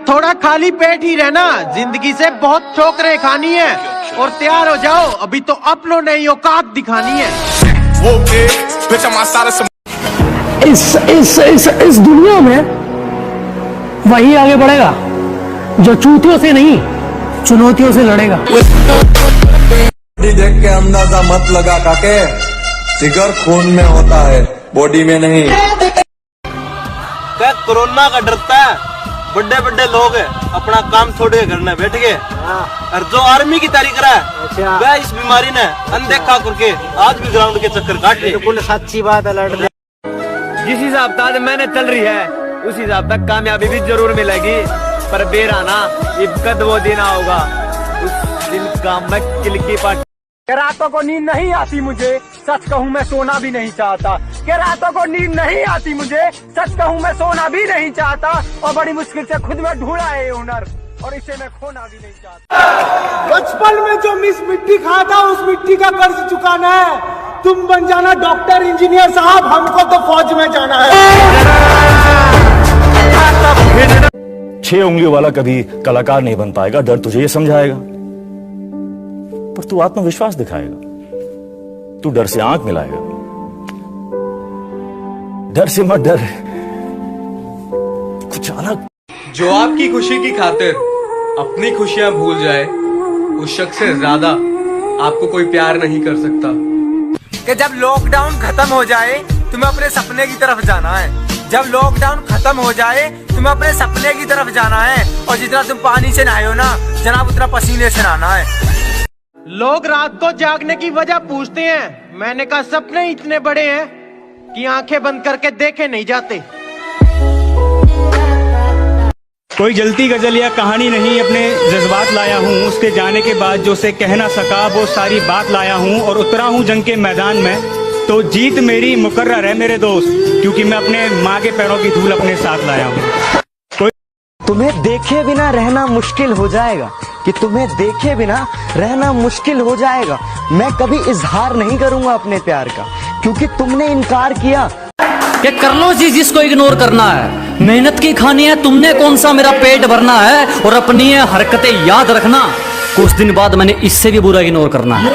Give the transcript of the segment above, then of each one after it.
थोड़ा खाली पेट ही रहना, जिंदगी से बहुत ठोकरें खानी है। और तैयार हो जाओ, अभी तो अपनों ने ही औकात दिखानी है। इस दुनिया में वही आगे बढ़ेगा जो चूतियों से नहीं, चुनौतियों से लड़ेगा। देख के अंदाजा मत लगा काके, जिगर खून में होता है, बॉडी में नहीं। क्या कोरोना का डरता है? बड़े बड़े लोग अपना काम छोड़ के घर में बैठ गए, और जो आर्मी की तैयारी करा है वह इस बीमारी ने अनदेखा करके आज भी ग्राउंड के चक्कर काट रहे। बिल्कुल सच्ची बात है लड़ने। जिस हिसाब से मेहनत चल रही है उस हिसाब तक कामयाबी भी जरूर मिलेगी, पर बेराना ये कद वो दिन होगा उस दिन का मैं किल की पार्टी। रातों को नींद नहीं आती मुझे, सच कहूँ मैं सोना भी नहीं चाहता। कि रातों को नींद नहीं आती मुझे, सच कहूँ मैं सोना भी नहीं चाहता। और बड़ी मुश्किल से खुद में ढूंढा है हुनर, और इसे मैं खोना भी नहीं चाहता। बचपन में जो मिस मिट्टी खाया था उस मिट्टी का कर्ज चुकाना है। तुम बन जाना डॉक्टर इंजीनियर साहब, हमको तो फौज में जाना है। 6 उंगलियों वाला कभी कलाकार नहीं बन पाएगा, डर तुझे ये समझाएगा, पर तू आत्मविश्वास दिखाएगा। तू डर से आंख मिलाएगा, डर से मत डर, कुछ अलग। जो आपकी खुशी की खातिर अपनी खुशियां भूल जाए, उस शख्स से ज्यादा आपको कोई प्यार नहीं कर सकता। कि जब लॉकडाउन खत्म हो जाए तुम्हें अपने सपने की तरफ जाना है। जब लॉकडाउन खत्म हो जाए तुम्हें अपने सपने की तरफ जाना है। और जितना तुम पानी से नहाए हो ना जनाब, उतना पसीने से नहाना है। लोग रात को जागने की वजह पूछते हैं, मैंने कहा सपने इतने बड़े हैं कि आंखें बंद करके देखे नहीं जाते। कोई जलती गजल या कहानी नहीं, अपने जज्बात लाया हूँ। उसके जाने के बाद जो से कह ना सका वो सारी बात लाया हूँ। और उतरा हूँ जंग के मैदान में, तो जीत मेरी मुकर्रर है मेरे दोस्त, क्योंकि मैं अपने माँ के पैरों की धूल अपने साथ लाया हूँ। तुम्हें देखे बिना रहना मुश्किल हो जाएगा, कि तुम्हें देखे बिना रहना मुश्किल हो जाएगा। मैं कभी इजहार नहीं करूंगा अपने प्यार का, क्योंकि तुमने इनकार किया। कि कर लो जी जिसको इग्नोर करना है, मेहनत की खानी है, तुमने कौन सा मेरा पेट भरना है। और अपनी हरकतें याद रखना, कुछ दिन बाद मैंने इससे भी बुरा इग्नोर करना है।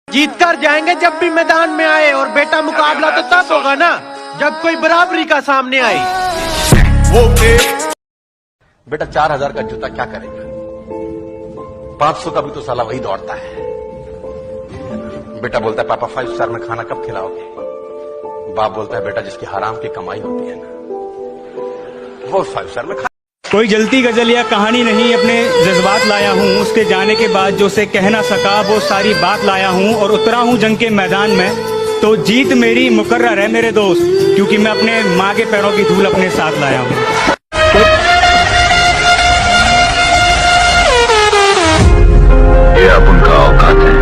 जीत कर जाएंगे जब भी मैदान में आए, और बेटा मुकाबला तो तब होगा ना जब कोई बराबरी का सामने आई। बेटा 4000 का जूता क्या करेगा, 500 का भी तो साला वही दौड़ता है। बेटा बोलता है पापा 5 स्टार में खाना कब खिलाओगे। बाप बोलता है बेटा जिसकी हराम की कमाई होती है ना वो 5 स्टार में खा। कोई जलती गजल या कहानी नहीं, अपने जज्बात लाया हूँ। उसके जाने के बाद जो से कह ना सका वो सारी बात लाया हूँ। और उतरा हूँ जंग के मैदान में, तो जीत मेरी मुकर्रर है मेरे दोस्त, क्योंकि मैं अपने माँ के पैरों की धूल अपने साथ लाया हूँ। ये अब उनका औकात है,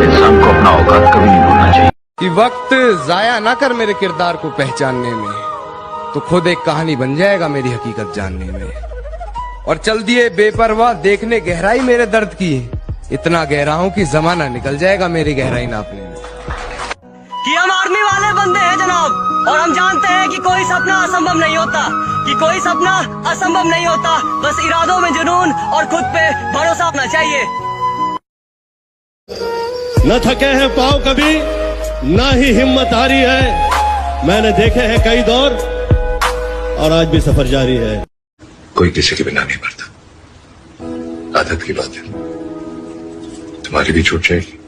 इंसान को अपना औकात कभी नहीं भूलना चाहिए। कि वक्त जाया ना कर मेरे किरदार को पहचानने में, तो खुद एक कहानी बन जाएगा मेरी हकीकत जानने में। और चल दिए बेपरवाह देखने गहराई मेरे दर्द की, इतना गहरा हूं कि जमाना निकल जाएगा मेरी गहराई नापने में। कि हम आर्मी वाले बंदे हैं जनाब, और हम जानते हैं कि कोई सपना असंभव नहीं होता, कि कोई सपना असंभव नहीं होता। बस इरादों में जुनून और खुद पे भरोसा होना चाहिए। न थके हैं पाँव कभी, ना ही हिम्मत हारी है। मैंने देखे हैं कई दौर, और आज भी सफर जारी है। कोई किसी के बिना नहीं मरता, आदत की बात है। तुम्हारी भी छूट जाएगी,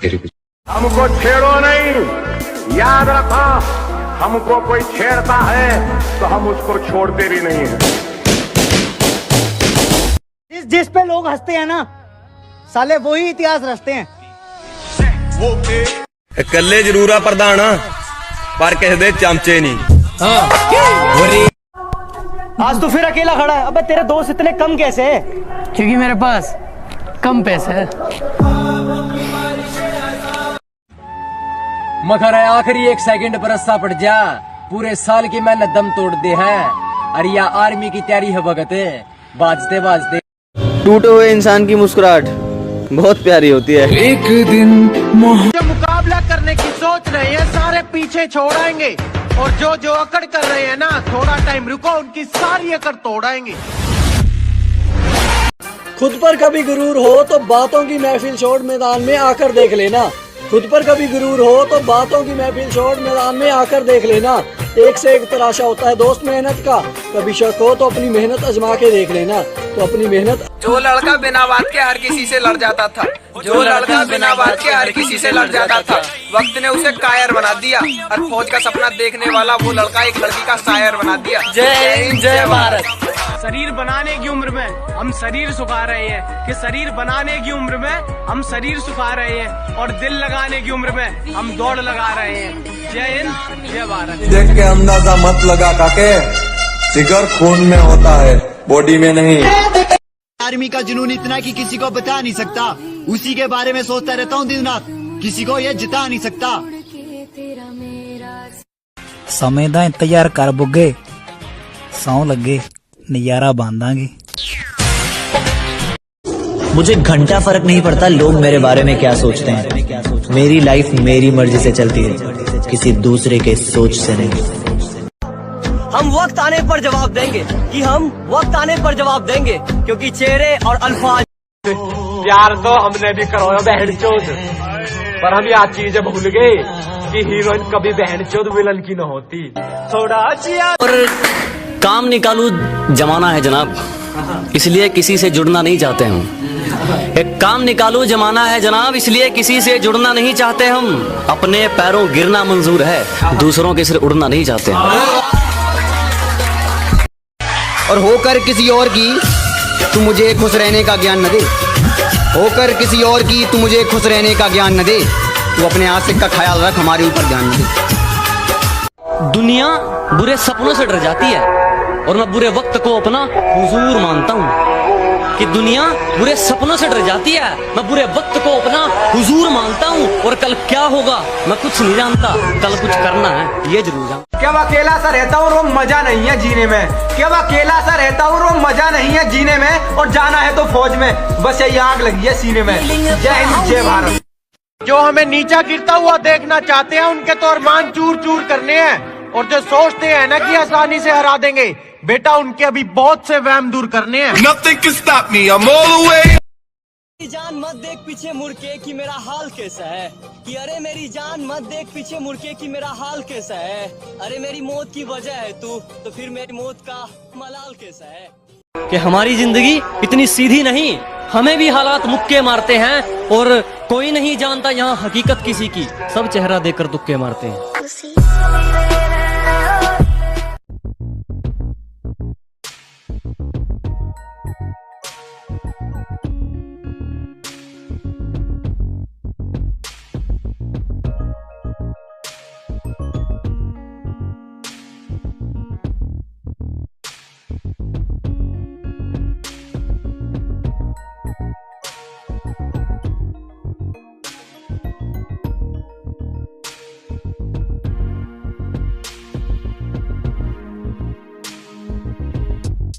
मेरी भी। हमको छेड़ो नहीं, याद रखो, हमको कोई छेड़ता है तो हम उसको छोड़ते भी नहीं है। जिस पे लोग हंसते हैं ना, साले वही इतिहास रचते हैं। कल्ले जरूर प्रधान, पर किसी दे चमचे नहीं। आज तो फिर अकेला खड़ा है। अबे तेरे दोस्त इतने कम कैसे है? क्योंकि मेरे पास कम पैसे है। मगर आखिरी 1 सेकंड पर रस्सा पड़ जा, पूरे साल की मेहनत दम तोड़ दे है। अरे या आर्मी की तैयारी है भगत, बाजते बाजते। टूटे हुए इंसान की मुस्कुराहट बहुत प्यारी होती है। एक दिन जो मुकाबला करने की सोच रहे हैं सारे पीछे छोड़ आएंगे, और जो अकड़ कर रहे हैं ना, थोड़ा टाइम रुको, उनकी सारी अकड़ तोड़ आएंगे। खुद पर कभी गुरूर हो तो बातों की महफिल छोड़ मैदान में आकर देख लेना। खुद पर कभी गुरूर हो तो बातों की महफिल छोड़ मैदान में आकर देख लेना। एक से एक तराशा होता है दोस्त मेहनत का, कभी शक हो तो अपनी मेहनत आजमा के देख लेना। तो अपनी मेहनत। जो लड़का बिना बात के हर किसी से लड़ जाता था, जो लड़का बिना बात के हर किसी से लड़ जाता था, वक्त ने उसे कायर बना दिया, और फौज का सपना देखने वाला वो लड़का एक लड़की का शायर बना दिया। जय हिंद जय भारत। शरीर बनाने की उम्र में हम शरीर सुखा रहे हैं, कि शरीर बनाने की उम्र में हम शरीर सुखा रहे हैं, और दिल लगाने की उम्र में हम दौड़ लगा रहे हैं। जय हिंद जय भारत। देख के अंदाजा मत लगा काके, जिगर खून में होता है, बॉडी में नहीं। आर्मी का जुनून इतना कि किसी को बता नहीं सकता, उसी के बारे में सोचता रहता हूँ दिन रात, किसी को ये जिता नहीं सकता। समेदा तैयार कर बुगे, सौ लगे नजारा बांधांगे। मुझे घंटा फर्क नहीं पड़ता लोग मेरे बारे में क्या सोचते हैं। मेरी लाइफ मेरी मर्जी से चलती है, किसी दूसरे के सोच से नहीं। हम वक्त आने पर जवाब देंगे, कि हम वक्त आने पर जवाब देंगे, क्योंकि चेहरे और अल्फाज। प्यार तो हमने भी करो बहन चोद, पर हम यह चीज भूल गए कि हीरोइन कभी बहन चोद विलन की न होती। थोड़ा और काम निकालू जमाना है जनाब, इसलिए किसी से जुड़ना नहीं चाहते हम। एक काम निकालू जमाना है जनाब, इसलिए किसी से जुड़ना नहीं चाहते हम। अपने पैरों गिरना मंजूर है, दूसरों के सिर उड़ना नहीं चाहते हम। और होकर किसी और की तू मुझे खुश रहने का ज्ञान न दे, होकर किसी और की तू मुझे खुश रहने का ज्ञान न दे। तू अपने आशिक का ख्याल रख, हमारे ऊपर ध्यान न दे। दुनिया बुरे सपनों से डर जाती है, और मैं बुरे वक्त को अपना हुजूर मानता हूँ। कि दुनिया बुरे सपनों से डर जाती है, मैं बुरे वक्त को अपना हुजूर मानता हूँ। और कल क्या होगा मैं कुछ नहीं जानता, कल कुछ करना है ये जरूर जानता। क्या अकेला सा रहता हूँ वो मजा नहीं है जीने में, क्या अकेला सा रहता हूँ वो मजा नहीं है जीने में, और जाना है तो फौज में, बस यही आग लगी है सीने में। जय हिंद जय भारत। जो हमें नीचा गिरता हुआ देखना चाहते हैं उनके तो अरमान चूर चूर करने हैं, और जो सोचते हैं ना कि आसानी से हरा देंगे, बेटा उनके अभी बहुत से वहम दूर करने हैं। Nothing can stop me, I'm all the way. मेरी जान मत देख पीछे मुड़ के कि मेरा हाल कैसा है, कि अरे मेरी जान मत देख पीछे मुड़ के कि मेरा हाल कैसा है। अरे मेरी मौत की वजह है तू, तो फिर मेरी मौत का मलाल कैसा है। कि हमारी जिंदगी इतनी सीधी नहीं, हमें भी हालात मुक्के मारते हैं, और कोई नहीं जानता यहाँ हकीकत किसी की, सब चेहरा देकर तुक्के मारते हैं।